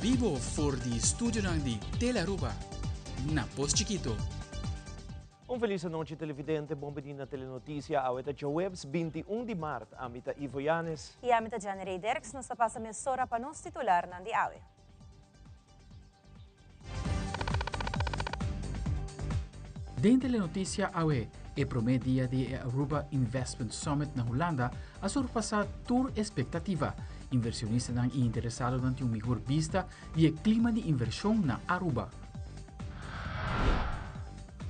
Vivo voor die studio di Telearuba, na Post Chiquito. Un felice noche televidente, bom dia na telenotícia, ao eta webs 21 de março, amita Ivo Yanes. E amita Janery Derks, nos passa mesora para nos titular nandi awe. Den telenotícia awe, e promedia de Aruba Investment Summit na Holanda, a surpassar tour expectativa. Inversionistas estão interessados em uma melhor vista de clima de inversão na Aruba.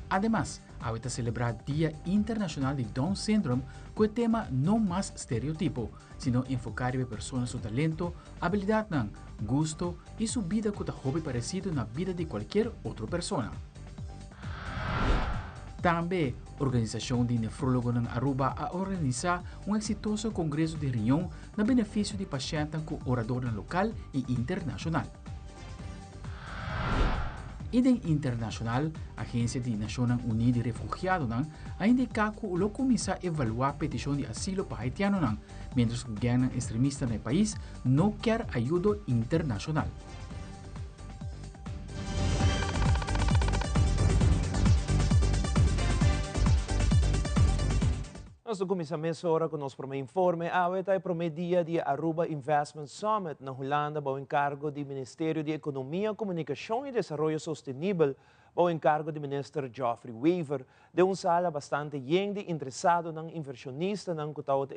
Además, a está celebrar Dia Internacional de Down Syndrome com o tema não mais estereotipo, sino enfocar em pessoas com talento, habilidade, gosto e sua vida com hobby parecido na vida de qualquer outra pessoa. Também, a Organização de Nefrólogo em Aruba a organizar um exitoso congresso de reunião na benefício de pacientes com orador local e internacional. E em internacional, a Agência de Nações Unidas de Refugiados a indicado que o começa a evaluar a petição de asilo para haitianos, mientras que o governo extremista no país não quer ajuda internacional. Nós começamos agora com o nosso primeiro informe. A UETA é promedia de Aruba Investment Summit na Holanda, ao encargo do Ministério de Economia, Comunicação e Desenvolvimento Sustentável, ao encargo do Ministro Geoffrey Weaver, de uma sala bastante gente interessado em inversionistas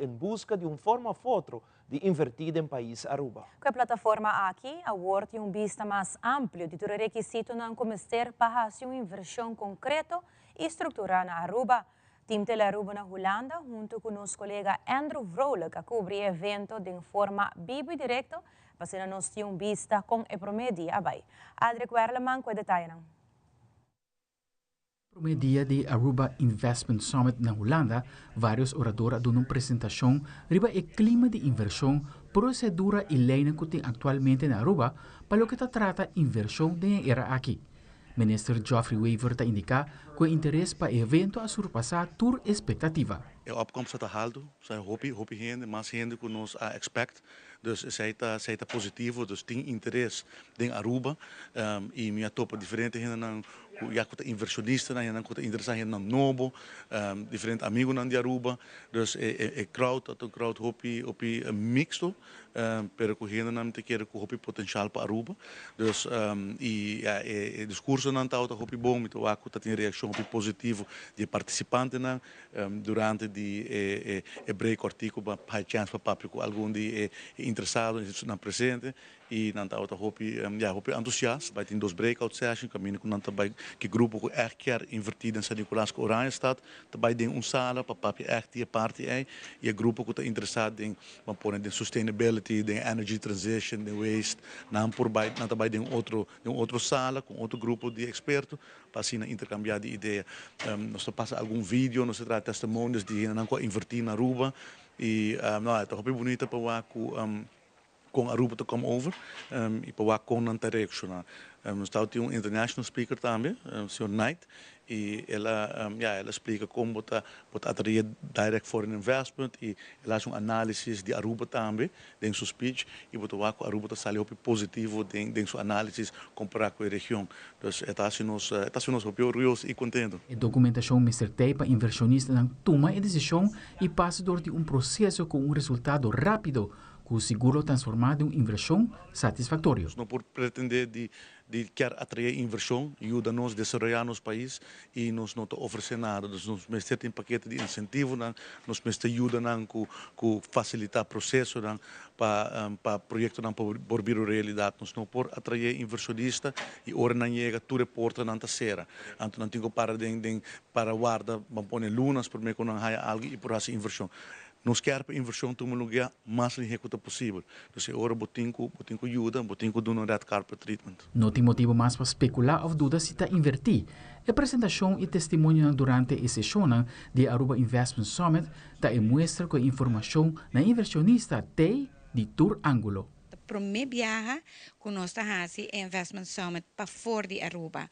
em busca de uma forma outra de invertir em país Aruba. Com a plataforma aqui, a Word tem vista mais amplo de todo requisito não começar para uma inversão concreta e estruturada na Aruba. Team Telearuba na Holanda, junto com nosso colega Andrew Vrolijk, a cobrir o evento de forma vivo e direto, para nós ter vista com a promedia abai. Adric Werleman com o detalhe. Promedia de Aruba Investment Summit na Holanda, vários oradores dão uma apresentação sobre o clima de inversão, procedura e lei que tem atualmente na Aruba, para o que trata inversão de era aqui. Minister Geoffrey Weaver está indica que o interesse para o evento a surpassar toda expectativa. A opkomst está alto, zijn hoop gente, mais gente que nós expect. Dus zij está positivo, dus tem interesse em Aruba e minha topa diferente gente não já que inversionista não já que interessante não novo, diferente amigo não de Aruba, dus crowd hoop mixto, pero que gente não te quer que hoop potencial para Aruba, dus e discurso não tá hoop bom, então a que tem reação hoop positivo de participante não durante de break artigo para chance para público algum de interessado na presente e não está hoop entusiasta, vai ter dois breakout sessions, caminho com não vai que grupo que echt quer invertir em São Nicolás que Oranje staat, também tem sala para papi echt parte e grupo que está interessado em pôr de sustainability, de energy transition, de waste, não por vai não também tem outro sala com outro grupo de expertos para assim intercambiar de ideia. Nós passa algum vídeo, nós traz testemunhos de não invertir na Aruba e não é tão bonita para com Aruba te come over e para com não te reaccionar. Nós temos international speaker também, o Sr. Knight, e ela explica como pode atrair direct foreign investment e ela faz análise de Aruba também, em sua speech, e botou a Aruba saiu positivo em sua análise comparado com a região. Então, está sendo orgulhoso e contente. A documentação Mr. Tay para inversionistas toma a decisão e passa por um processo com resultado rápido, com o seguro transformado em inversão satisfatório. Não por pretender de quer atrair inversão, ajuda-nos a desenvolver nosso país e nos não oferecer nada. Nós temos um paquete de incentivo, nós ajuda com facilitar o processo para projeto por vir realidade. Nós não por atrair inversionista e hora não chega, tu reporta não terceira. Então não tenho para guarda, pôr lunas por mim quando não há algo e por essa inversão. Nós queremos a inversão em um lugar mais executa possível. Então, agora, botinco ajuda, botinco do red carpet treatment. Não tem motivo mais para especular ou dúvida se está invertir. A apresentação e testemunho durante a sessão de Aruba Investment Summit mostra que a informação na inversionista tem de todo ângulo. The prome viaja con nuestra Hasi Investment Summit para for di Aruba.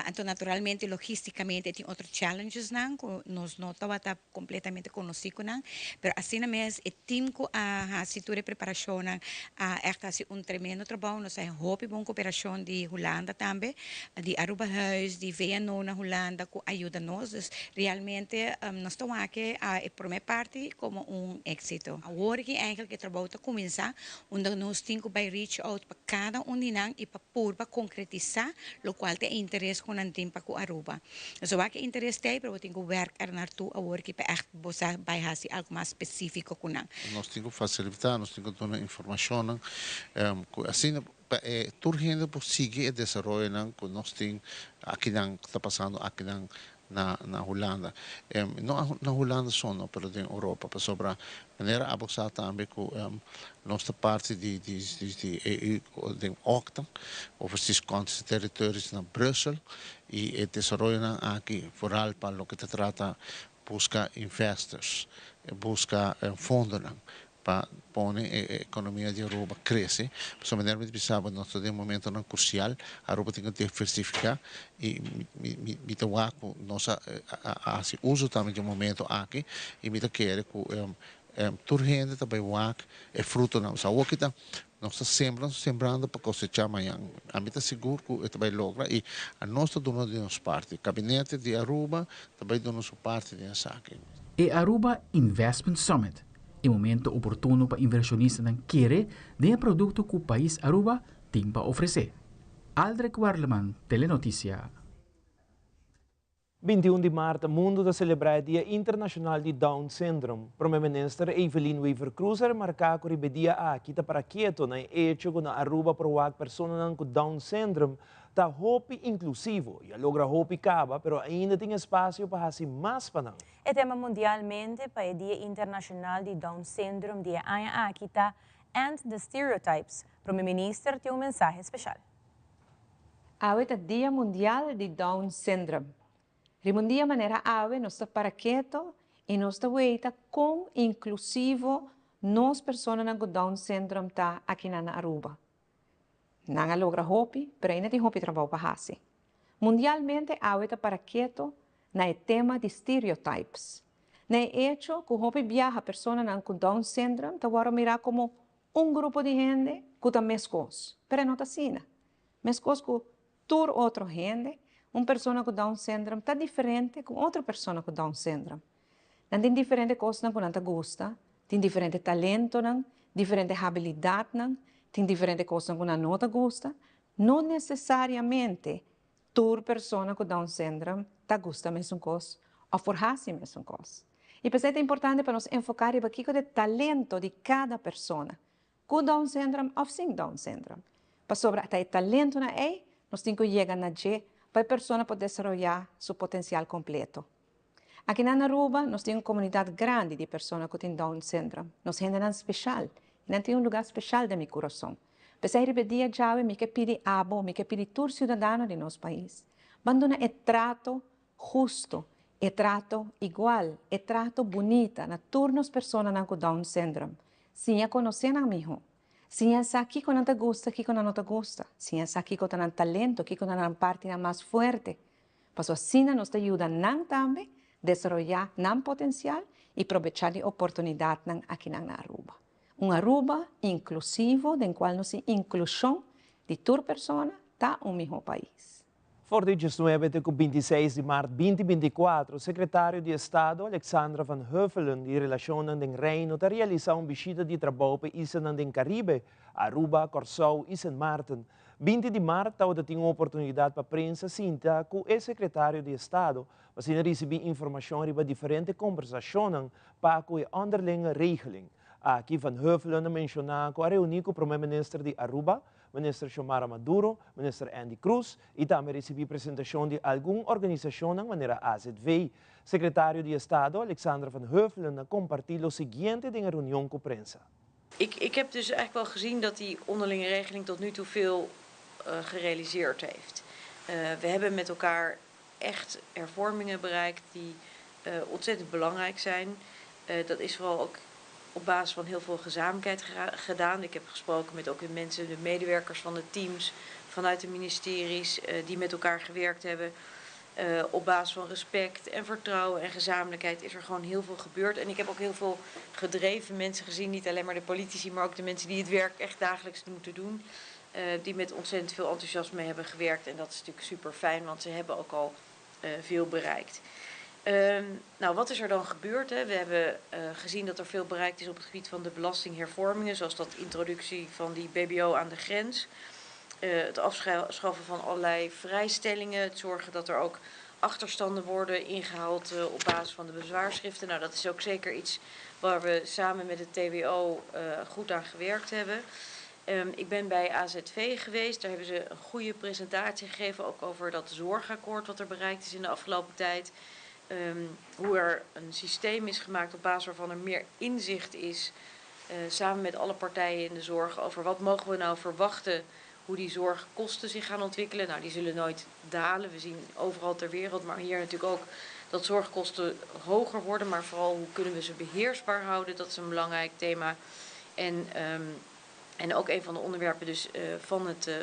Então, naturalmente, logisticamente, tem outros challenges, nós não estamos completamente conhecidos, mas assim mesmo, o time que a situação de preparação é tremendo trabalho, nós temos uma boa cooperação de Holanda também, de Aruba Huis, de VNO na Holanda, que ajuda-nos, realmente, nós estamos aqui, a primeira parte, como êxito. Agora que eigenlijk o trabalho está começando, onde nós temos que reach out para cada de nós e para concretizar, o qual tem interesse com a tempo com Aruba. Zo wat interesse tem, pero tenho que werk er naartoe, agora que echt bosa bij hasi algo mais específico com nós. Nós temos que facilitar, nós temos que dar informação, assim, turgendo por seguir o desenvolvimento que nós temos aqui está passando aqui na Holanda. Não na Holanda só, não, mas na Europa. Para sobre a maneira abusada também com nossa parte de EU, de OCTA, overseas countries territories na Brussel, e o desenvolvimento aqui, vooral para o que se trata buscar investors, buscar fundos para pôr a economia de Aruba crescer. Por maneira que pensava, nós temos um momento crucial, a Aruba tem que diversificar e me toa com nossa uso também de momento aqui e me quer que turgente também é fruto não só o que tá nós sembrando para cosechar amanhã. A mim está seguro que também logra e a nossa dona de nossa parte, gabinete de Aruba também de nossa parte de aqui. E Aruba Investment Summit é momento oportuno para inversionistas que querem de produto que o país Aruba tem para oferecer. Aldrich Warleman, Telenotícia. 21 de março, o mundo está celebrando o Dia Internacional de Down Syndrome. Primeira-Ministra Evelyn Weaver Cruiser marcou que o dia aqui para quieto na hecho que na Aruba para pessoas com Down Syndrome está hope inclusivo e logra hope caba, pero ainda tem espaço para fazer mais para nós. O tema mundialmente para o Dia Internacional de Down Syndrome dia aqui está And the Stereotypes. Primeira-Ministra tem mensagem especial. Hoy é Dia Mundial de Down Syndrome. Rimundia maneira ave nós para quieto e nós weita com inclusivo nós pessoas com Down Syndrome tá aqui na Aruba. Não logra hopi, pero ainda tem hopi trabalho para fazer. Mundialmente, ave tá para quieto na tema de stereotypes. Na hecho que hopi viaja pessoas com Down Syndrome tá agora mirar como grupo de gente que tá mescos, pero não tá assim. Mescos com tur outra gente. Pessoa com Down Syndrome está diferente com outra pessoa com Down Syndrome. Não tem diferentes coisas que não gosta, tem diferente talento, diferente habilidade, tem diferentes coisas que não gosta. Não necessariamente toda pessoa com Down Syndrome gosta da mesma coisa ou força a mesma coisa. E por isso é importante para nós enfocar em o talento de cada pessoa, com Down Syndrome ou sem Down Syndrome. Para sobre o talento nós temos que chegar na para a pessoa poder desenvolver seu potencial completo. Aqui na Aruba, nós temos uma comunidade grande de pessoas que têm Down Syndrome. Nós temos um especial. Nós temos lugar especial de meu coração. Porque eu dia já me que pedir abo, me que pedir todo cidadão de nosso país. Abandona o trato justo, o trato igual, o trato bonito na todas as pessoas com Down Syndrome. Sim, eu conheço a mim. Se é aqui que não te gusta, aqui que não te gusta. Se é aqui que tem talento, aqui que tem parte mais forte. Mas assim nos ajuda também a desenvolver o potencial e aproveitar a oportunidade aqui na Aruba. Aruba inclusivo, em qual a inclusão de toda pessoa está no mesmo país. For 19 até 26 de março de 2024, o secretário de Estado, Alexandra Van Huffelen, de Relações do Reino, está realizando uma visita de trabalho para Islas do Caribe, Aruba, Corsou e Sint Maarten. 20 de março, está tendo uma oportunidade para a prensa cinta com o secretário de Estado, para receber informação sobre diferentes conversações para a underlinge regeling. Aqui Van Huffelen mencionou que a reunião com o primeiro-ministro de Aruba, minister Xiomara Maduro, minister Andy Cruz e também recebi apresentação de alguma organização de maneira AZV. Secretário de Estado, Alexandra Van Huffelen, compartilhou o seguinte em reunião com a prensa. Ik heb dus eigenlijk wel gezien dat die onderlinge regeling tot nu toe veel gerealiseerd heeft. We hebben met elkaar echt hervormingen bereikt die ontzettend belangrijk zijn. Dat is vooral ook op basis van heel veel gezamenlijkheid gedaan. Ik heb gesproken met ook de mensen, de medewerkers van de teams vanuit de ministeries die met elkaar gewerkt hebben. Op basis van respect en vertrouwen en gezamenlijkheid is er gewoon heel veel gebeurd. En ik heb ook heel veel gedreven mensen gezien, niet alleen maar de politici, maar ook de mensen die het werk echt dagelijks moeten doen. Die met ontzettend veel enthousiasme hebben gewerkt. En dat is natuurlijk super fijn, want ze hebben ook al veel bereikt. Nou, wat is er dan gebeurd? Hè? We hebben gezien dat er veel bereikt is op het gebied van de belastinghervormingen, zoals dat introductie van die BBO aan de grens. Het afschaffen van allerlei vrijstellingen, het zorgen dat er ook achterstanden worden ingehaald op basis van de bezwaarschriften. Nou, dat is ook zeker iets waar we samen met het TWO goed aan gewerkt hebben. Ik ben bij AZV geweest, daar hebben ze een goede presentatie gegeven, ook over dat zorgakkoord wat er bereikt is in de afgelopen tijd. Hoe er een systeem is gemaakt op basis waarvan er meer inzicht is, samen met alle partijen in de zorg, over wat mogen we nou verwachten, hoe die zorgkosten zich gaan ontwikkelen. Nou, die zullen nooit dalen. We zien overal ter wereld, maar hier natuurlijk ook dat zorgkosten hoger worden. Maar vooral hoe kunnen we ze beheersbaar houden, dat is een belangrijk thema. En ook een van de onderwerpen dus,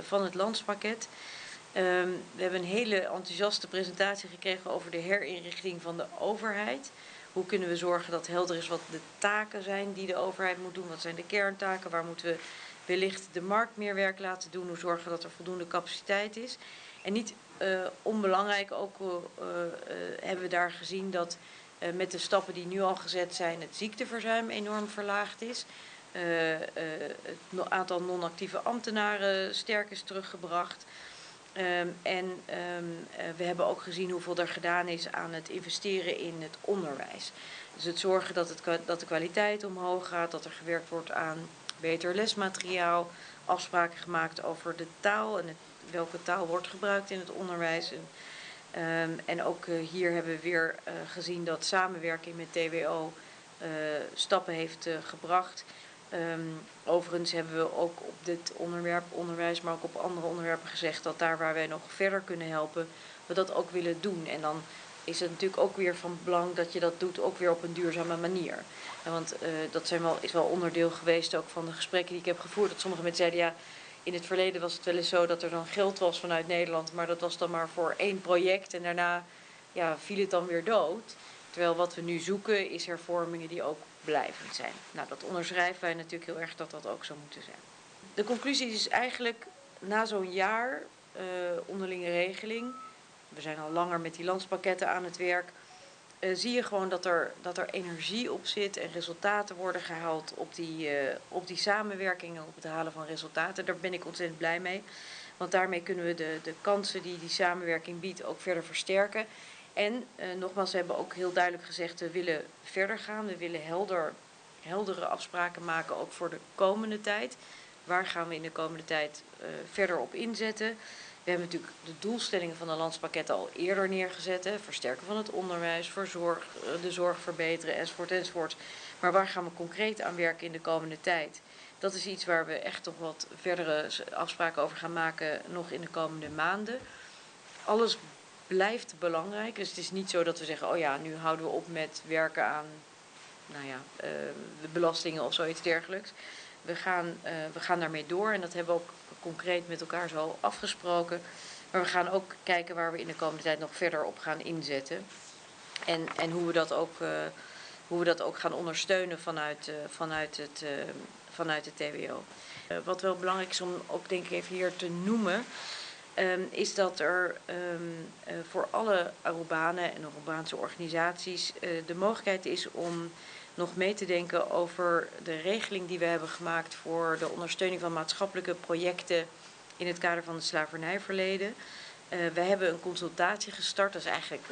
van het landspakket. We hebben een hele enthousiaste presentatie gekregen over de herinrichting van de overheid. Hoe kunnen we zorgen dat helder is wat de taken zijn die de overheid moet doen? Wat zijn de kerntaken? Waar moeten we wellicht de markt meer werk laten doen? Hoe zorgen we dat er voldoende capaciteit is? En niet onbelangrijk ook hebben we daar gezien dat met de stappen die nu al gezet zijn het ziekteverzuim enorm verlaagd is. Het aantal non-actieve ambtenaren sterk is teruggebracht. We hebben ook gezien hoeveel er gedaan is aan het investeren in het onderwijs. Dus het zorgen dat de kwaliteit omhoog gaat, dat er gewerkt wordt aan beter lesmateriaal, afspraken gemaakt over de taal en welke taal wordt gebruikt in het onderwijs. En ook hier hebben we weer gezien dat samenwerking met TWO stappen heeft gebracht. Overigens hebben we ook op dit onderwerp onderwijs, maar ook op andere onderwerpen gezegd dat daar waar wij nog verder kunnen helpen, we dat ook willen doen. En dan is het natuurlijk ook weer van belang dat je dat doet ook weer op een duurzame manier. Want dat is wel onderdeel geweest ook van de gesprekken die ik heb gevoerd. Dat sommige mensen zeiden, ja, in het verleden was het wel eens zo dat er dan geld was vanuit Nederland, maar dat was dan maar voor 1 project en daarna viel het dan weer dood. Terwijl wat we nu zoeken is hervormingen die ook blijvend zijn. Nou, dat onderschrijven wij natuurlijk heel erg dat dat ook zou moeten zijn. De conclusie is eigenlijk, na zo'n jaar onderlinge regeling, we zijn al langer met die landspakketten aan het werk, zie je gewoon dat er energie op zit en resultaten worden gehaald op die samenwerking en op het halen van resultaten. Daar ben ik ontzettend blij mee. Want daarmee kunnen we de kansen die samenwerking biedt ook verder versterken. En nogmaals, we hebben ook heel duidelijk gezegd, we willen verder gaan. We willen heldere afspraken maken, ook voor de komende tijd. Waar gaan we in de komende tijd verder op inzetten? We hebben natuurlijk de doelstellingen van de landspakketten al eerder neergezet. Hè? Versterken van het onderwijs, de zorg verbeteren, enzovoort. Maar waar gaan we concreet aan werken in de komende tijd? Dat is iets waar we echt toch wat verdere afspraken over gaan maken nog in de komende maanden. Alles blijft belangrijk. Dus het is niet zo dat we zeggen, oh ja, nu houden we op met werken aan de belastingen of zoiets dergelijks. We gaan daarmee door en dat hebben we ook concreet met elkaar zo afgesproken. Maar we gaan ook kijken waar we in de komende tijd nog verder op gaan inzetten. En hoe we dat ook gaan ondersteunen vanuit het TWO. Wat wel belangrijk is om ook denk ik even hier te noemen, is dat er voor alle Arubanen en Arubaanse organisaties de mogelijkheid is om nog mee te denken over de regeling die we hebben gemaakt voor de ondersteuning van maatschappelijke projecten in het kader van het slavernijverleden. We hebben een consultatie gestart, dat is eigenlijk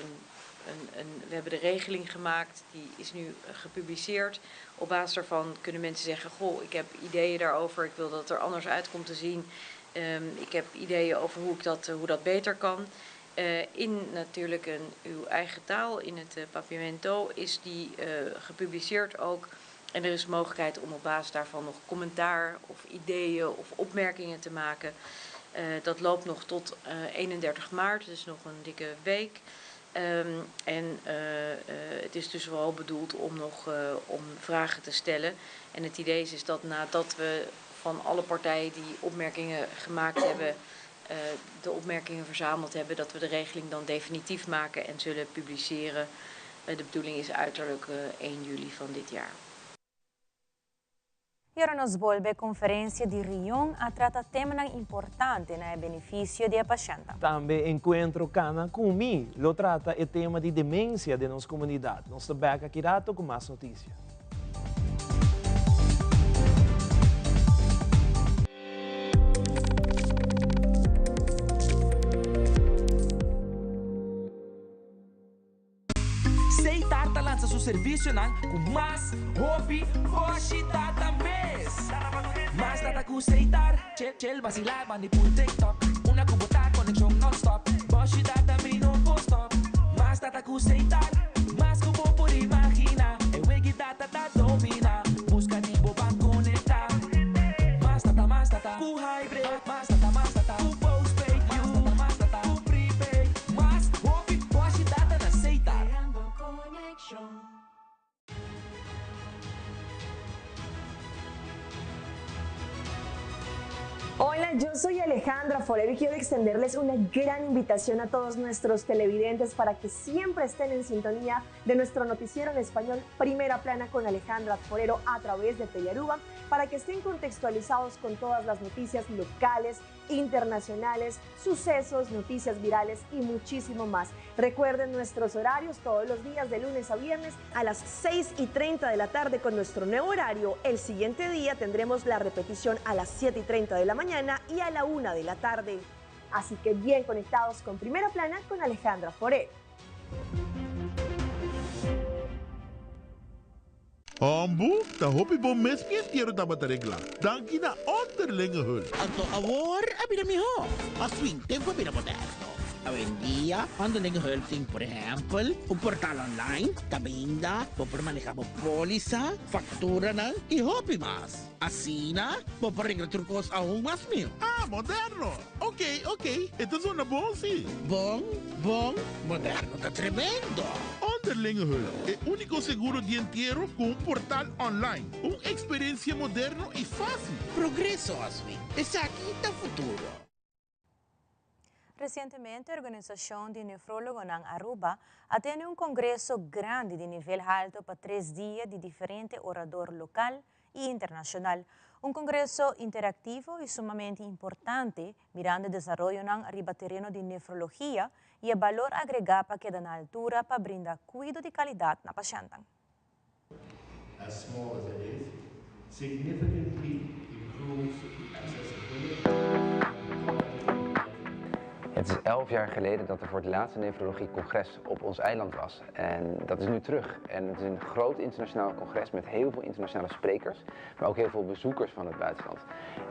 we hebben de regeling gemaakt, die is nu gepubliceerd. Op basis daarvan kunnen mensen zeggen, goh, ik heb ideeën daarover, ik wil dat het er anders uit komt te zien. Ik heb ideeën over hoe dat beter kan. In natuurlijk uw eigen taal, in het Papiamento, is die gepubliceerd ook. En er is mogelijkheid om op basis daarvan nog commentaar of ideeën of opmerkingen te maken. Dat loopt nog tot 31 maart, dus nog een dikke week. Het is dus wel bedoeld om nog om vragen te stellen. En het idee is dat nadat we van alle partijen die opmerkingen gemaakt hebben, de opmerkingen verzameld hebben, dat we de regeling dan definitief maken en zullen publiceren. De bedoeling is uiterlijk 1 juli van dit jaar. E ora nos volve a conferência de Rio a tratar temas importantes no benefício de paciente. Também encontro Cana Kumi, lo trata o tema de demência de nossa comunidade. Nós estamos aqui com mais notícias. Seitarta lança seu serviço com mais hobby, hoje data mês. Mais data com Seitar, chel vacilar, manipul TikTok. Una kubota, conexão non-stop. Hoje data me não stop. Mais data com Seitar, mais kubo por imagina. E wegi data da domina. Busca de boba conectar. Mais data, ku hybrid. Mais data, ku postpaid. Mais data, ku prepaid. Mais hobby, hoje data na Seitar. Hola, yo soy Alejandra Forero y quiero extenderles una gran invitación a todos nuestros televidentes para que siempre estén en sintonía de nuestro noticiero en español Primera Plana con Alejandra Forero a través de Telearuba, para que estén contextualizados con todas las noticias locales, internacionales, sucesos, noticias virales y muchísimo más. Recuerden nuestros horarios todos los días de lunes a viernes a las 6:30 de la tarde con nuestro nuevo horario. El siguiente día tendremos la repetición a las 7:30 de la mañana y a la 1 de la tarde. Así que bien conectados con Primera Plana con Alejandra Forero. Ambu, ta hopi bom mes quiero tabat regla. Danki na onderlinge hul. Anto awor, abira mi ho. Aswing, tempo abira moderno. Hoy en día, underlinge hul ting, por ejemplo, un portal online, tabinda, por manejar póliza, factura nan, y hopi más. Así na, por arreglar trucos aún más mío. Ah, moderno. Ok. Esto suena bom, sí. Bom, moderno, está tremendo. Onderlinge hul, el único seguro de entierro con un portal online. Una experiencia moderna y fácil. Progreso, Aswing. Es aquí el futuro. Recentemente, a Organização de Nefrólogos em Aruba atende congresso grande de nível alto para 3 dias de diferente orador local e internacional. Congresso interativo e sumamente importante, mirando o desenvolvimento ng ribaterreno de nefrologia e o valor agregado para quedar na altura para brindar cuidado de qualidade na paciente. As small as it is, significantly improves accessibility. Het is 11 jaar geleden dat er voor het laatste nefrologie-congres op ons eiland was. En dat is nu terug. En het is een groot internationaal congres met heel veel internationale sprekers, maar ook heel veel bezoekers van het buitenland.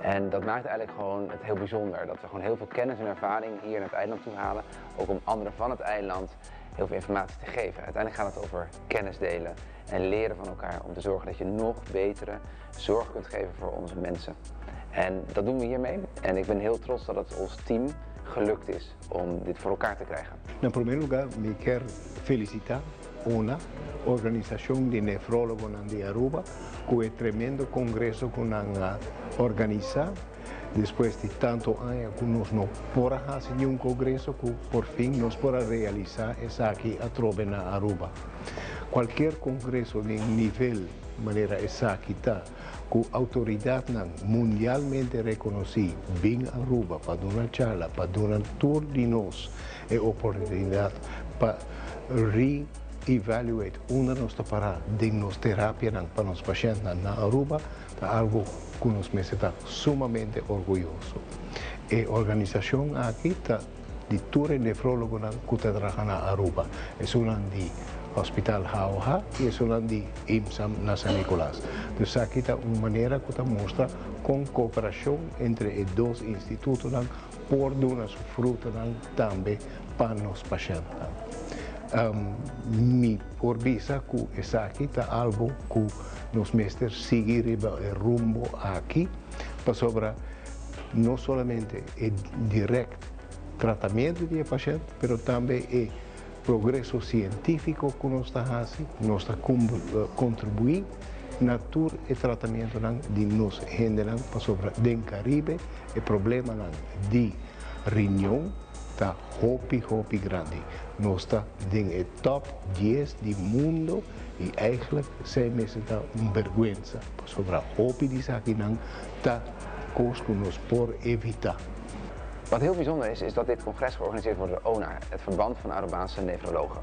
En dat maakt eigenlijk gewoon het heel bijzonder. Dat we gewoon heel veel kennis en ervaring hier naar het eiland toe halen. Ook om anderen van het eiland heel veel informatie te geven. Uiteindelijk gaat het over kennis delen en leren van elkaar om te zorgen dat je nog betere zorg kunt geven voor onze mensen. En dat doen we hiermee. En ik ben heel trots dat het ons team gelukt is om dit voor elkaar te krijgen. In primer lugar, me quero felicitar una organización de nefrólogos de Aruba, que es tremendo congreso que han organizado. Después de tanto años que nos no podemos hacer un congreso que por fin nos podrá realizar es aquí a Trove en Aruba. Cualquier congreso de nivel manera exacta que autoridad mundialmente reconocida ven a Aruba para dar una charla, para dar un tour de nos y oportunidad para reevaluar una de nuestras paradas de nuestra terapia para los pacientes en Aruba, algo que nos me está sumamente orgulloso. La organización aquí está de tour nefrólogo que trabaja en Aruba. Es una de Hospital Jauja y es una de IMSAM en San Nicolás. Entonces aquí está una manera que muestra con cooperación entre los dos institutos por dar su fruto también para los pacientes. Mi por visa que es aquí está algo que los maestros siguen el rumbo aquí para sobre no solamente el directo tratamiento del paciente, pero también el progresso científico que nós estamos contribuir na tour e tratamento de nós gente sobre o Caribe e problema de reunião está hopi grande. Nós está em top 10 do mundo e eigenlijk zijn mensen daar een vergüenza sobre a hopi die zaken está coisa que nós por evitar. Wat heel bijzonder is dat dit congres georganiseerd wordt door ONA, het verband van Arubaanse nefrologen.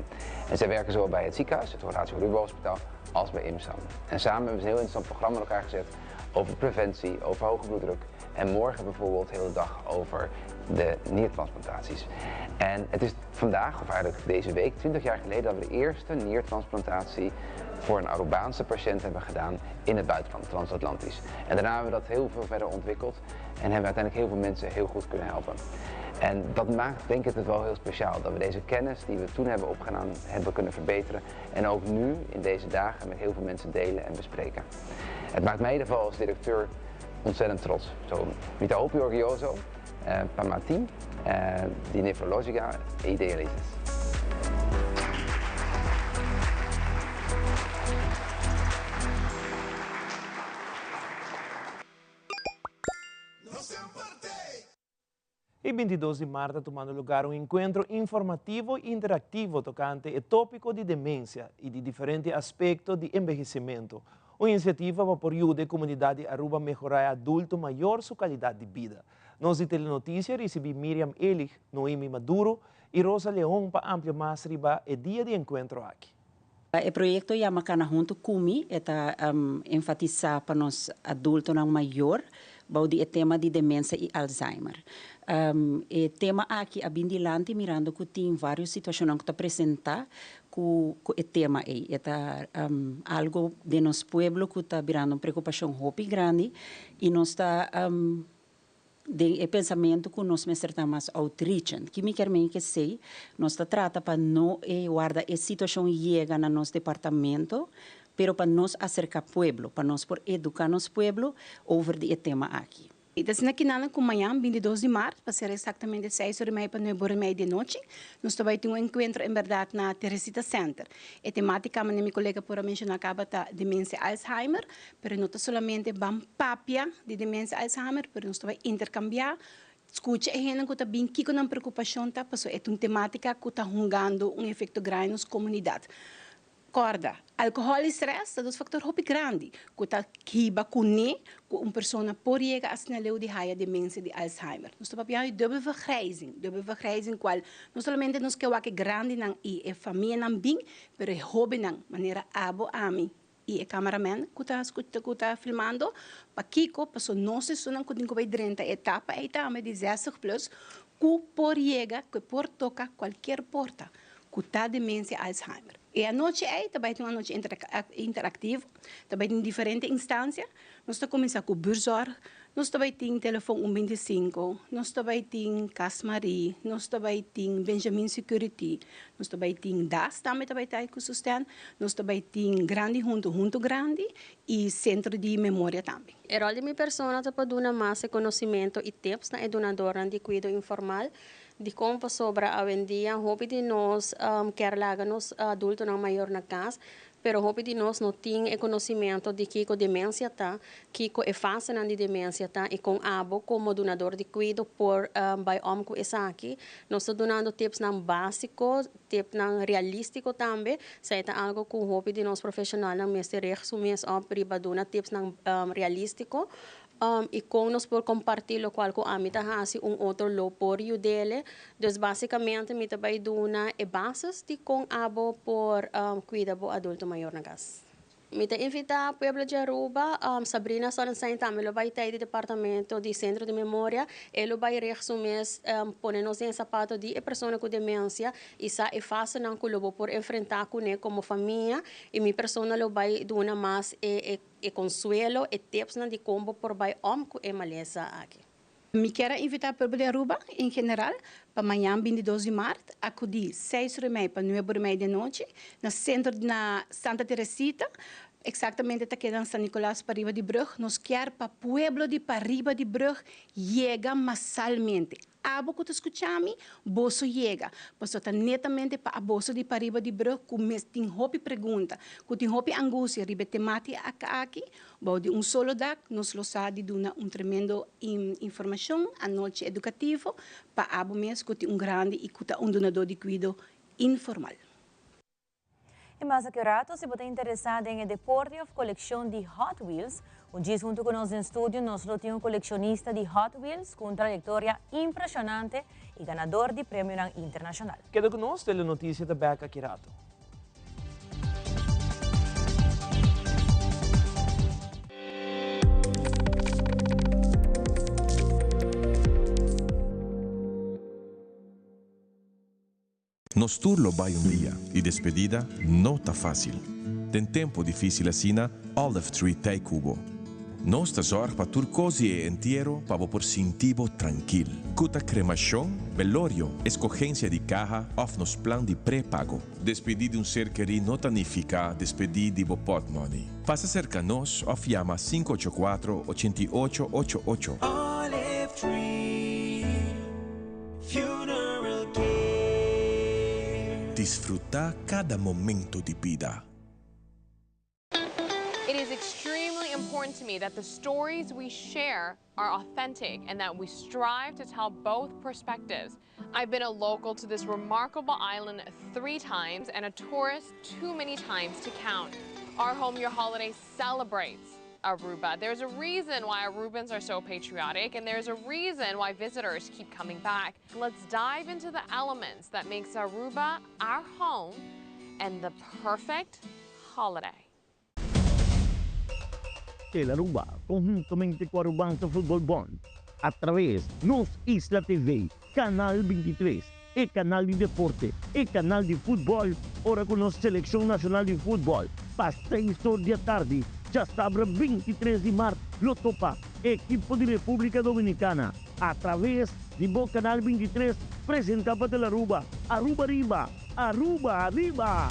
En zij werken zowel bij het ziekenhuis, het Horatio Rubo Hospitaal, als bij IMSAM. En samen hebben ze een heel interessant programma met elkaar gezet over preventie, over hoge bloeddruk en morgen bijvoorbeeld de hele dag over de niertransplantaties. En het is vandaag, of eigenlijk deze week, 20 jaar geleden, dat we de eerste niertransplantatie voor een Arubaanse patiënt hebben gedaan in het buitenland, transatlantisch. En daarna hebben we dat heel veel verder ontwikkeld en hebben we uiteindelijk heel veel mensen heel goed kunnen helpen. En dat maakt, denk ik, het wel heel speciaal, dat we deze kennis die we toen hebben opgedaan, hebben kunnen verbeteren. En ook nu, in deze dagen, met heel veel mensen delen en bespreken. Het maakt mij in ieder geval als directeur ontzettend trots. Zo, mi hopi orgulloso per mijn team di Nefrologica e Idealitis. E 22 de março tomando lugar um encontro informativo e interativo tocante o tópico de demência e de diferentes aspectos de envelhecimento. Uma iniciativa para ajudar a comunidade Aruba a melhorar adulto maior sua qualidade de vida. Nós de Telenotícia recebi Miriam Elich, Noemi Maduro e Rosa Leão para ampliar mais riba o dia de encontro aqui. O projeto Yamakana junto Kumi está enfatizar para nós adultos não maior o tema de demência e Alzheimer. O tema aqui a bindilante mirando que tem várias situações que apresenta com o tema aí. É algo de nosso pueblo que está virando uma preocupação muito grande e nós está de pensamento que nós estamos mais outreach, que me quer que sei, nós está trata para não guardar a situação chega no nosso departamento, pero para nós acercar pueblo, para nós por educar nosso pueblo over o tema aqui. Então, naquela com amanhã, 22 de março, vai ser exatamente 6h30 para 9h30 de noite. Nós também temos encontro, em verdade, na Teresita Center. A temática, como minha colega por mencionar, acaba da demência Alzheimer, mas não somente bam papia de demência Alzheimer, mas nós também intercambiar. Escute, a gente que está bem com uma preocupação, tá? Porque é uma temática que está jogando efeito grande na comunidade. Corda, álcool e stress, dos fatores muito grandes. Que está com uma pessoa por chegar a sinal de raia demência de Alzheimer. Nós estamos vendo dubbel vergrijzing, qual não somente nos que é grande e a família não bem, mas é hobby não, maneira abo ami. E o cameraman que está filmando, para Kiko, para nós estamos com 30 etapa, de 60 plus, que por chegar, que por tocar qualquer porta, que está demência Alzheimer. E a noite também tem uma noite interativa, também tem diferentes instâncias. Nós começamos com o burzorg, nós também temos telefone 125, nós também temos Casmarie, nós também temos Benjamin Security, nós também temos DAS, também está com sustento, nós também temos grande junto grande e centro de memória também. O rol de minha pessoa é para dar mais conhecimento e tips na educadora de cuidado informal. De como sobre a vendia, hobby de nós quer largar nos adultos não maior na casa, pero hobby de nós não tem conhecimento de que com demência tá, que com fase de demência tá e com abo como donador de cuidado por by com essa aqui, nós estamos dando tips não básicos, tips não realístico também, se é algo com hobby de nós profissional não mestre resumir para dar tips não realístico. E com nós por compartilhar o qual com a mim assim outro lo por dele, então basicamente me também dona e bases de com abo por cuidar do adulto maior na casa. Me invita a Pueblo de Aruba, Sabrina Sorensen também lo vai ter do departamento de centro de memória, ele vai resumir ponernos em sapato de pessoa com demência e sa é fácil não colobo por enfrentar com ele como família e minha pessoa lo vai dona mais e consuelo e tips de como por vai com e maleza aqui. Me quero invitar para o Pueblo de Aruba, em geral, para amanhã, 22 de março, acudir 6h30 para 9h30 da noite, no centro na Santa Teresita, exatamente aqui em São Nicolás, para Riba de Brug. Nós queremos para o Pueblo de Riba de Brug, chega massalmente. abo que te escuchami, boso llega. Paso tá netamente para a boso de pariba de bro, com mes tem hopi pergunta, com tem hopi angústia, ribe temati aqui, bom de solo dag, nos lo sa de duna tremendo informação, a noite educativo, para abo mes que tem grande e que tá donador de cuido informal. E mais aqui rato, se você é interessado em deporte ou coleção de Hot Wheels, o dia junto com nós em estúdio, nós temos um colecionista de Hot Wheels com trajetória impressionante e ganador de prêmio internacional. Queda conosco, tele notícia da Beca Kirato. Nos turlo vai dia e despedida não tá fácil. Tem tempo difícil assina, Olive Tree Tay Cubo. Nostra zorg pa turcosi e entierro pa por sintivo tranquil. Cuta cremação, velorio, escogencia de caja of nos plan de pré-pago. Despedir de ser querido não significa despedir de pot money. Faça cerca nos of llama 584-8888. Olive Tree Funeral Care. Disfruta cada momento de vida. It is extremely important to me that the stories we share are authentic and that we strive to tell both perspectives. I've been a local to this remarkable island 3 times and a tourist too many times to count. Our Home Your Holiday celebrates Aruba. There's a reason why Arubans are so patriotic, and there's a reason why visitors keep coming back. Let's dive into the elements that makes Aruba our home and the perfect holiday. El Aruba, conjuntamente con Arubanza Football Bond, a través Nos Isla TV, Canal 23, e Canal de Deporte, e Canal de Futebol, ora com a Seleção Nacional de Futebol, para 6 horas da tarde, já sábado 23 de março, Lotopa, equipo de República Dominicana, a través de Bo Canal 23, apresentado pela Aruba, Aruba Arriba, Aruba Arriba.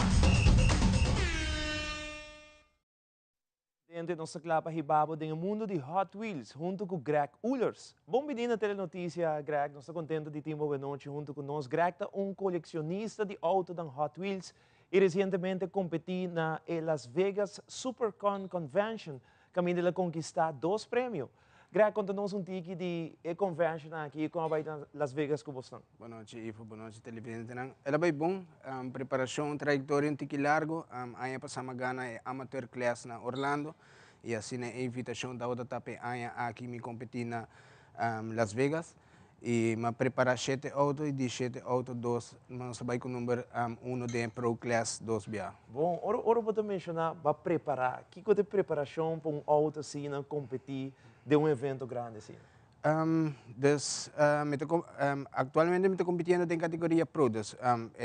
Nossa clapa hibabo do mundo de Hot Wheels, junto com Greg Ullers. Bom dia na telenotícia, Greg. Nós estamos contentes de ter uma noite junto com nós. Greg é colecionista de auto da Hot Wheels e recentemente competiu na Las Vegas Supercon Convention, caminho de conquistar 2 prêmios. Greg, conta-nos tique de convention aqui com a Las Vegas com você. Boa noite, Ivo. Boa noite, televidente. Ela vai bom, preparação, trajetória um tique largo. Aia passama gana é amateur class na Orlando e assim a invitação da outra tape aia aqui me competir na Las Vegas e me preparar 7 autos e de 7 autos 2, mas vai com o número 1 de Pro Class 2BA. Bom, ora vou mencionar para preparar. Que tipo de preparação para auto assim na competir de evento grande assim? Actualmente me estou competindo em categoria Pro.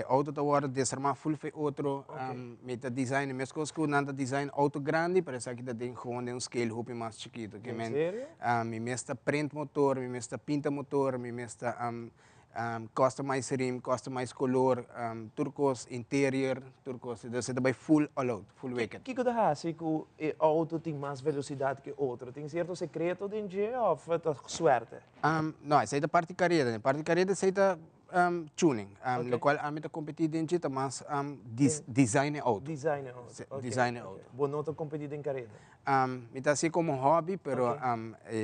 Auto agora desarmar full fe outro, me está design, mesmo coisa que não design auto grande, parece que tem gewoon scale hoop mais chiquito. Que sério? Me está print motor, me está pinta motor, me está customize rim, customize color, turcos interior, turcos, então você vai full all out, full wicked. Que coisa assim que o auto tem mais velocidade que outro? Tem certo secreto dentro ou é suerte? Não, essa é a parte carreira. A parte carreira é tuning, no qual a gente compete dentro de mas design auto. Design auto. Design auto. Boa nota competir em carreira. Está assim como hobby, pero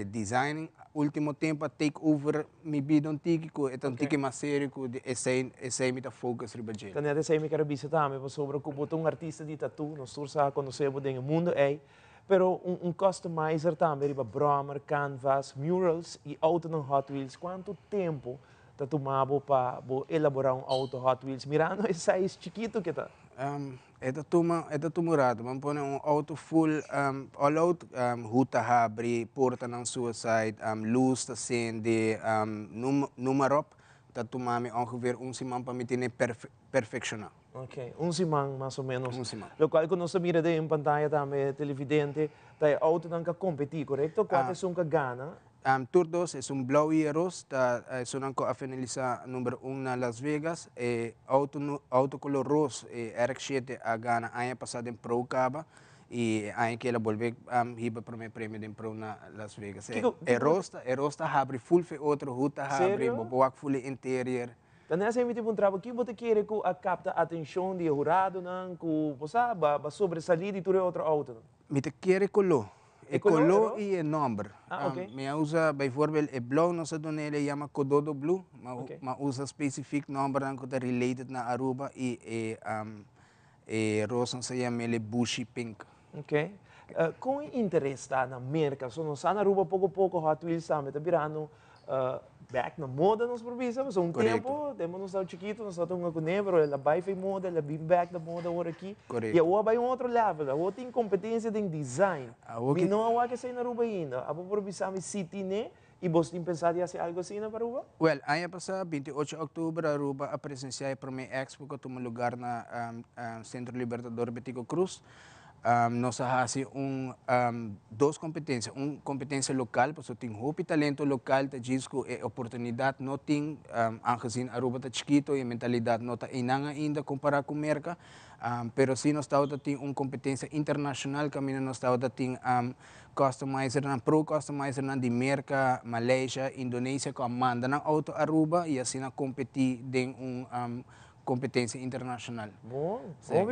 design último tempo take over me vida um tique é um tique mais sério que esse me tá focus riba gel. Então essa aí me quero visitar, me sobre que botou artista de tatu, nós sursa conhecemos dentro do mundo pero customizer também riba bromer, canvas, murals e auto no Hot Wheels. Quanto tempo tá tomado para elaborar auto Hot Wheels? Mirando esse size chiquito que tá. É tumurado, vamos pôr auto full all out, ruta abre, porta na sua side, luz acende, número tá tomando ongeveer semana para me ter perfeccionar. Ok, semana mais ou menos. Semana. Lo qual que nós mira em pantalla também televidente, tá auto não competir, correto? Qual é que gana? Turdos é blau e rosa, a finalizar número 1 na Las Vegas, auto color rosa, RX-7 a gana, ano passado em Pro Caba, e anche ela volve hiba para o prêmio de pro na Las Vegas. Rosta abre full fe outro ruta abre boboak full interior. Dan nessa emite um trabalho que você quer que a capta a atenção do jurado não que você ba sobresalir de todo outro auto. Me te quer colo. E color e o número. Me usa, bijvoorbeeld, e blauw, no sa doon nila yama Kododo Blue. Ma usa specific number na ko related na Aruba e rosa sa yama Bushy Pink. Ok. Com interesse na América, so nós na Aruba pouco Hot Wheels sabe, tá virando back na moda nos províncias, mas tempo, temos nós chiquito, nós estamos com nevro, ela vai fazer moda, ela bem back da moda agora aqui. E agora vai outro level, agora tem competência de design. E não há que sair na Aruba ainda. A província me city né? E você tem pensado em fazer algo assim na Aruba? Well, ano passado, 28 de outubro, Aruba a presenciar para mim expo que tomou lugar na Centro Libertador Betico Cruz. Nós fazemos duas competências. Uma competência local, porque tem muito talento local, que diz que a oportunidade não tem, aangezien Aruba está chiquito e a mentalidade não está ainda comparado com a América. Pero sim, nós temos uma competência internacional, que nós temos customizer, pro customizer de América, Malaysia, Indonésia, que manda na auto Aruba e assim competir em competência internacional. Bom,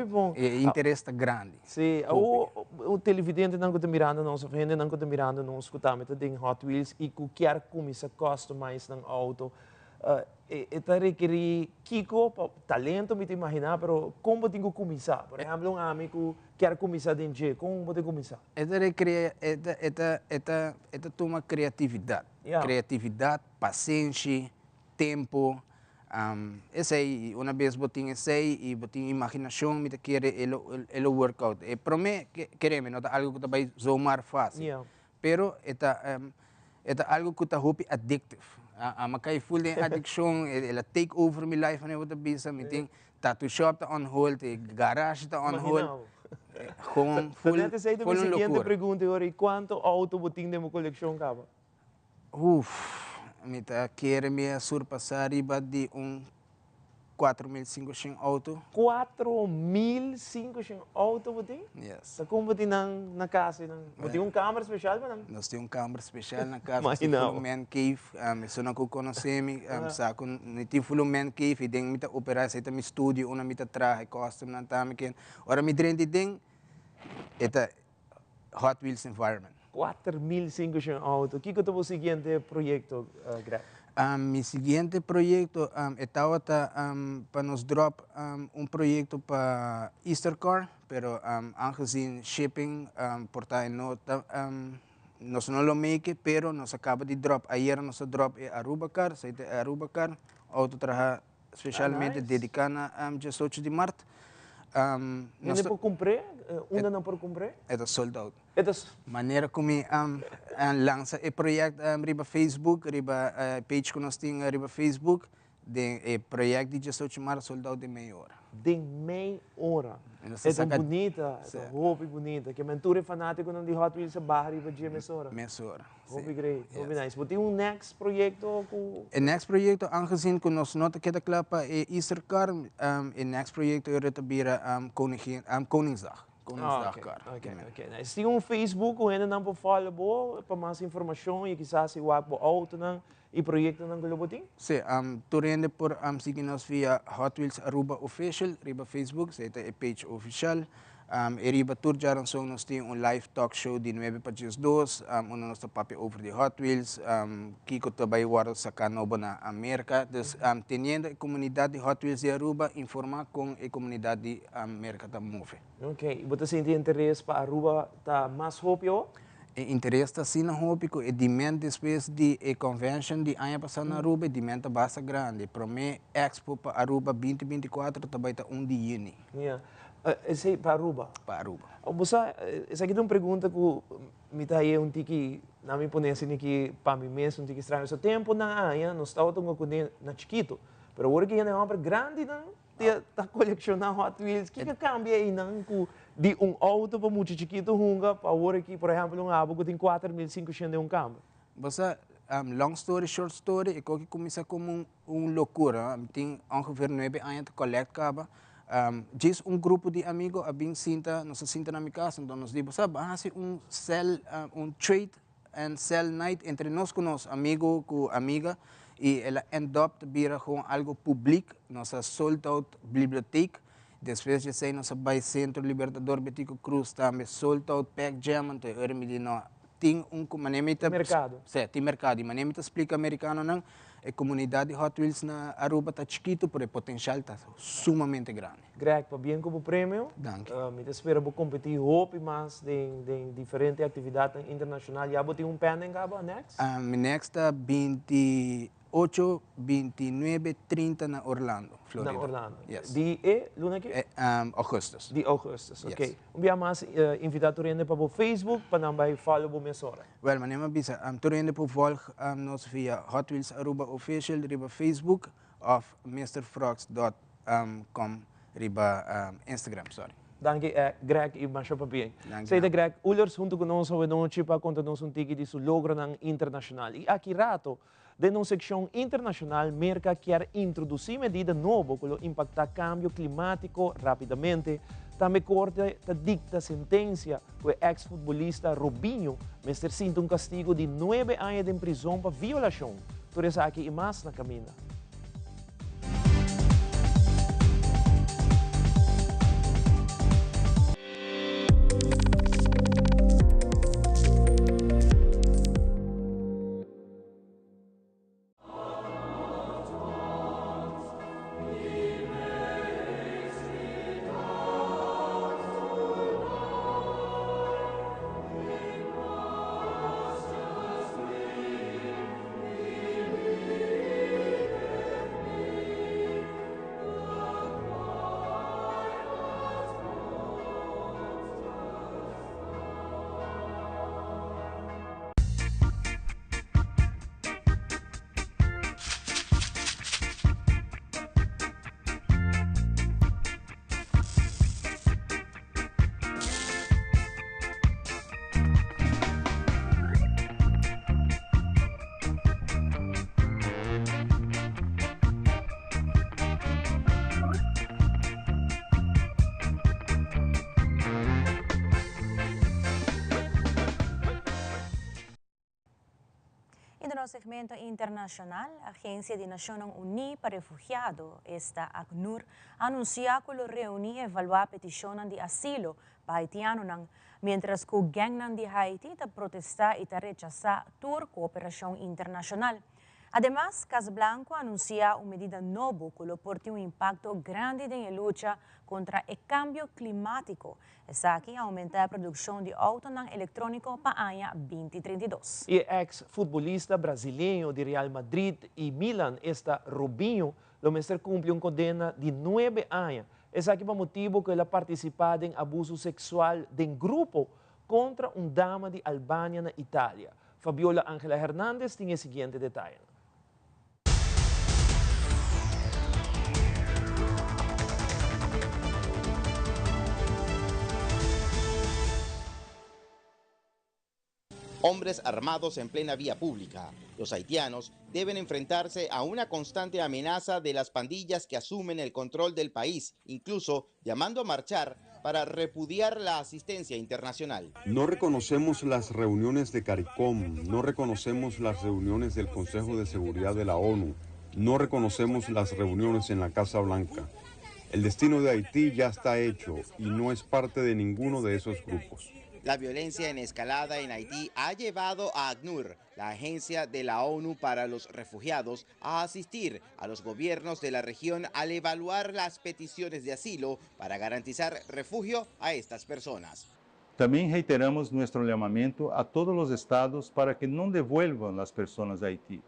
bom. E interesse está grande. Sim, o televidente não está mirando nós, a gente não está mirando nós, que está em Hot Wheels e que quer começar a customizar no auto. Está requerir talento, me imaginar, mas como tem que começar? Por exemplo, um amigo quer começar de dia, como pode começar? Esta toma criatividade. Criatividade, paciência, tempo. Esse aí, uma vez botinha esse aí e botinha imaginação, me quer ele workout. E para mim, queremos, não é algo que vai zoomar fácil. Pero é algo que está muito addictive. Makai full de addiction, ela take over my life na outra bisa, me tem tattoo shop tá on hold, garage tá on hold. Com full loucura. A seguinte pergunta agora, quanto auto botinha de uma coleção cava? Me quer me surpassar riba de 4.500 auto. 4.500 auto botinha? Yes. Tá como botinha na casa? Botinha câmara especial ba? Nós temos câmara especial na casa. Nós temos man cave. Isso não conhecemos. Sa kung niti full man cave, e ding mita operar sa ita mi studio, una mita traje custom na tamikin. Ora mi drenti ding, ita Hot Wheels environment. 4.500 auto. ¿Qué es tu siguiente proyecto, Greg? Mi siguiente proyecto estaba para nos drop proyecto para Easter Car, pero aangezien shipping porta nota nos no lo make, pero nos acaba de drop. Ayer nos drop Aruba Car, Aruba Car, auto traja especialmente dedicada a 18 de março. Não por comprar? Não por comprar? É sold out. Maneira como lança o projeto riba Facebook, riba page que nós temos riba Facebook, o projeto de 18 de março sold out de meia hora. De meia hora? É bonita, é roupa bonita. Que mentura é fanático não de Hot Wheels barra riba de meia hora. Meia hora. Roupa great, roupa nice. Você tem next projeto? O next projeto, aangezien que nós nota que da clapa Easter Car, o next projeto é retabira Koningsdag. Ok. Nice. Tem Facebook, o ainda não pode falar para mais informação e quizás se o auto não e projeto não que botin? Sim, tu rende por seguir-nos via Hot Wheels Aruba Official, riba Facebook, esta é a page official. E riba tur jaran song nós temos live talk show de 9 para 2, onde nós papi over de Hot Wheels, Kiko também guarda sa canoba na América. Dus teniendo a comunidade de Hot Wheels de Aruba informar com a comunidade de América da Move. Ok, e você sente interesse para Aruba tá mais rápido? Interesse está sim rápido, e demand depois de a convention de ano passado na Aruba, demand está bastante grande. Para mim, Expo para Aruba 2024 também está 1 de junho. Esse é para Aruba? Para Aruba. Essa aqui é uma pergunta que me está aí tiki, na minha ponência, que para mim mesmo, tiki estranho. O tempo na área, nós estávamos com na chiquito, mas agora que é uma obra grande, não? Está colecionando Hot Wheels. O que cambia aí, não? De auto para muito chiquito, para agora que, por exemplo, abo que tem 4.500 de câmbio. Você, long story, short story, eu que começa como loucura. Tem ongeveer 9 anos de collect caba. Diz grupo de amigos, abing sinta, nos sinta na minha casa, então nos digo, sabe, hace trade and sell night entre nós com nós, amigo com amiga, e ela end up vira gewoon algo público, nós sold out biblioteca, depois de sair nós vai Centro Libertador Betico Cruz também sold out pack jam, então eu me digo, tem manemita mercado. Sim, tem mercado, e manemita explica americano não, a comunidade Hot Wheels na Aruba está chiquito, pero o potencial está sumamente grande. Greg, para bem como prêmio, me espero para competir hope mais em diferentes atividades internacionais. Já tem pen em Gabo next? Mi next 28, 29, 30 na Orlando, Florida. Na Orlando. Yes. Die luna que? Augustus. Die Augustus, ok. Yes. Via mais invitado para o Facebook para não follow o mesora. Well, mijn naam is Torende por volg nos via Hot Wheels Aruba Official riba Facebook of mrfrogs.com riba Instagram, sorry. Dank je, Greg, e mais para bem. Sei de Greg, Ullers junto conosco hoje noite para contar-nos tique de seu logro internacional. E aqui rato, de uma secção internacional, Merca quer introduzir medidas novas que impactam o cambio climático rapidamente. Também corte a dicta sentença que o ex-futebolista Robinho mestre sinta castigo de 9 anos de prisão por violação. Por isso aqui e mais na caminha. No segmento internacional, a Agência de Nações Unidas para Refugiados, esta ACNUR, anuncia que lo reúne e evaluar peticiones de asilo para haitianos, mientras que o gang de Haiti está protestar y rechazar toda cooperación internacional. Además, Casablanca anuncia una medida nova que porta un impacto grande en la lucha contra el cambio climático. Esa aquí aumenta la producción de autos electrónicos para el año 2032. E ex-futbolista brasileño de Real Madrid y Milan, Robinho, lo mestre cumple una condena de 9 años. Es aquí por motivo que él ha participado en abuso sexual de un grupo contra una dama de Albania en Italia. Fabiola Ángela Hernández tiene el siguiente detalle. Hombres armados en plena vía pública. Los haitianos deben enfrentarse a una constante amenaza de las pandillas que asumen el control del país, incluso llamando a marchar para repudiar la asistencia internacional. No reconocemos las reuniones de CARICOM, no reconocemos las reuniones del Consejo de Seguridad de la ONU, no reconocemos las reuniones en la Casa Blanca. El destino de Haití ya está hecho y no es parte de ninguno de esos grupos. La violencia en escalada en Haití ha llevado a ACNUR, la agencia de la ONU para los refugiados, a asistir a los gobiernos de la región al evaluar las peticiones de asilo para garantizar refugio a estas personas. También reiteramos nuestro llamamiento a todos los estados para que no devuelvan las personas a Haití,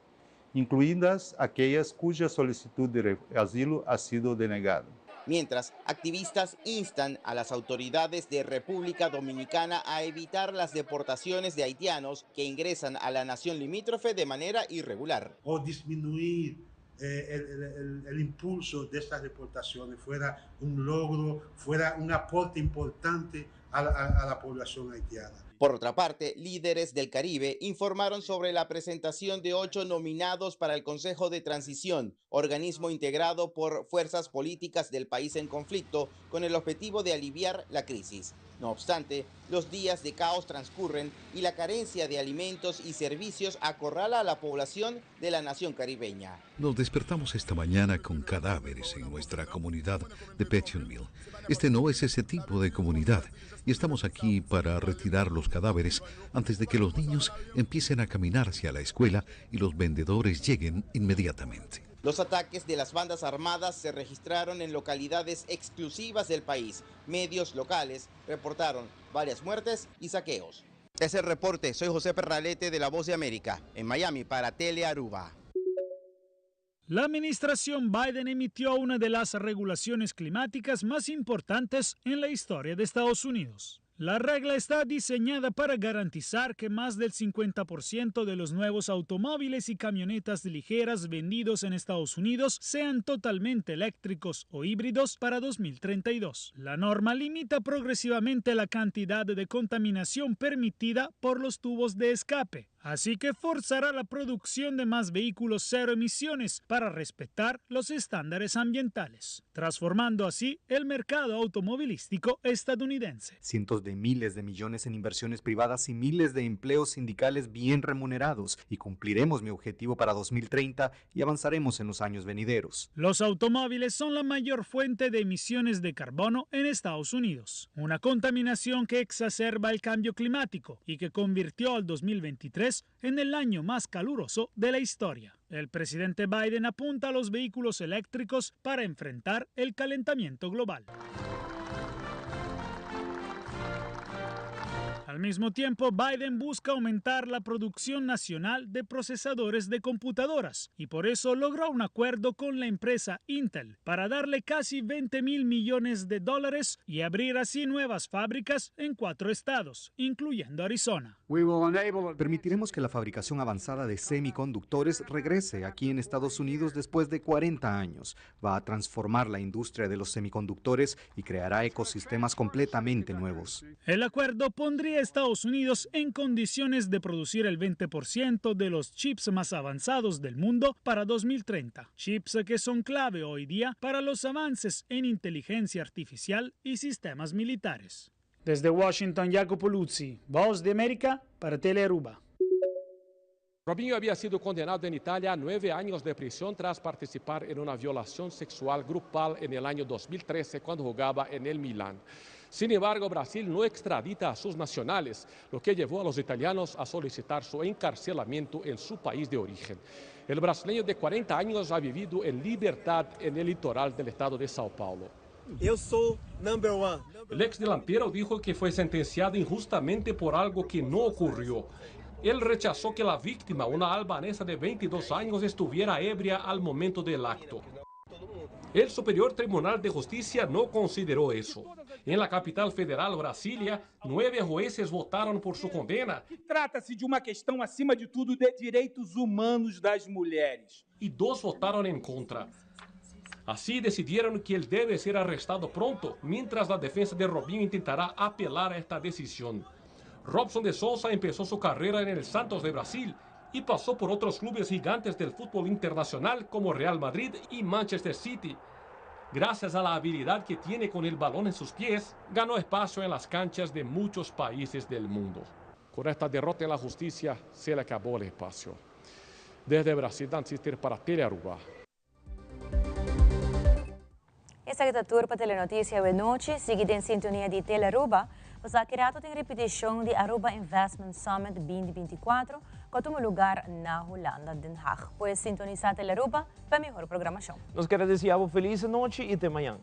incluidas aquellas cuya solicitud de asilo ha sido denegada. Mientras, activistas instan a las autoridades de República Dominicana a evitar las deportaciones de haitianos que ingresan a la nación limítrofe de manera irregular. O disminuir el impulso de estas deportaciones fuera un logro, fuera un aporte importante a la población haitiana. Por otra parte, líderes del Caribe informaron sobre la presentación de 8 nominados para el Consejo de Transición, organismo integrado por fuerzas políticas del país en conflicto con el objetivo de aliviar la crisis. No obstante, los días de caos transcurren y la carencia de alimentos y servicios acorrala a la población de la nación caribeña. Nos despertamos esta mañana con cadáveres en nuestra comunidad de Pétionville. Este no es ese tipo de comunidad y estamos aquí para retirar los cadáveres antes de que los niños empiecen a caminar hacia la escuela y los vendedores lleguen inmediatamente. Los ataques de las bandas armadas se registraron en localidades exclusivas del país. Medios locales reportaron varias muertes y saqueos. Es el reporte. Soy José Perralete de La Voz de América, en Miami para Telearuba. La administración Biden emitió una de las regulaciones climáticas más importantes en la historia de Estados Unidos. La regla está diseñada para garantizar que más del 50% de los nuevos automóviles y camionetas ligeras vendidos en Estados Unidos sean totalmente eléctricos o híbridos para 2032. La norma limita progresivamente la cantidad de contaminación permitida por los tubos de escape, así que forzará la producción de más vehículos cero emisiones para respetar los estándares ambientales, transformando así el mercado automovilístico estadounidense. Cientos de miles de millones en inversiones privadas y miles de empleos sindicales bien remunerados, y cumpliremos mi objetivo para 2030 y avanzaremos en los años venideros. Los automóviles son la mayor fuente de emisiones de carbono en Estados Unidos, una contaminación que exacerba el cambio climático y que convirtió al 2023 en el año más caluroso de la historia. El presidente Biden apunta a los vehículos eléctricos para enfrentar el calentamiento global. Al mismo tiempo, Biden busca aumentar la producción nacional de procesadores de computadoras y por eso logró un acuerdo con la empresa Intel para darle casi $20.000 millones y abrir así nuevas fábricas en 4 estados, incluyendo Arizona. Permitiremos que la fabricación avanzada de semiconductores regrese aquí en Estados Unidos después de 40 años. Va a transformar la industria de los semiconductores y creará ecosistemas completamente nuevos. El acuerdo pondría a Estados Unidos en condiciones de producir el 20% de los chips más avanzados del mundo para 2030. Chips que son clave hoy día para los avances en inteligencia artificial y sistemas militares. Desde Washington, Jacopo Luzzi, Voz de América para Telearuba. Robinho había sido condenado en Italia a 9 años de prisión tras participar en una violación sexual grupal en el año 2013 cuando jugaba en el Milán. Sin embargo, Brasil no extradita a sus nacionales, lo que llevó a los italianos a solicitar su encarcelamiento en su país de origen. El brasileño de 40 años ha vivido en libertad en el litoral del estado de Sao Paulo. Eu sou number one. El ex delantero dijo que fue sentenciado injustamente por algo que no ocurrió. Él rechazó que la víctima, una albanesa de 22 años, estuviera ebria al momento del acto. El Superior Tribunal de Justicia no consideró eso. En la capital federal, Brasília, 9 jueces votaram por sua condena. Trata-se de uma questão, acima de tudo, de direitos humanos das mulheres. E 2 votaram em contra. Assim, decidiram que ele deve ser arrestado pronto, mientras a defesa de Robinho tentará apelar a esta decisão. Robson de Souza empezó su carrera en el Santos de Brasil y pasó por otros clubes gigantes del fútbol internacional como Real Madrid y Manchester City. Gracias a la habilidad que tiene con el balón en sus pies, ganó espacio en las canchas de muchos países del mundo. Con esta derrota en la justicia, se le acabó el espacio. Desde Brasil, Dan Sister para Telearuba. Esta é a turpa Telenotícia de noite, seguida em sintonia de Telearuba. Você querato tem repetição de Aruba Investment Summit 2024, que toma lugar na Holanda, Den Haag. Pois sintonizar Telearuba para melhor programação. Nós queremos desejar uma feliz noite e até amanhã.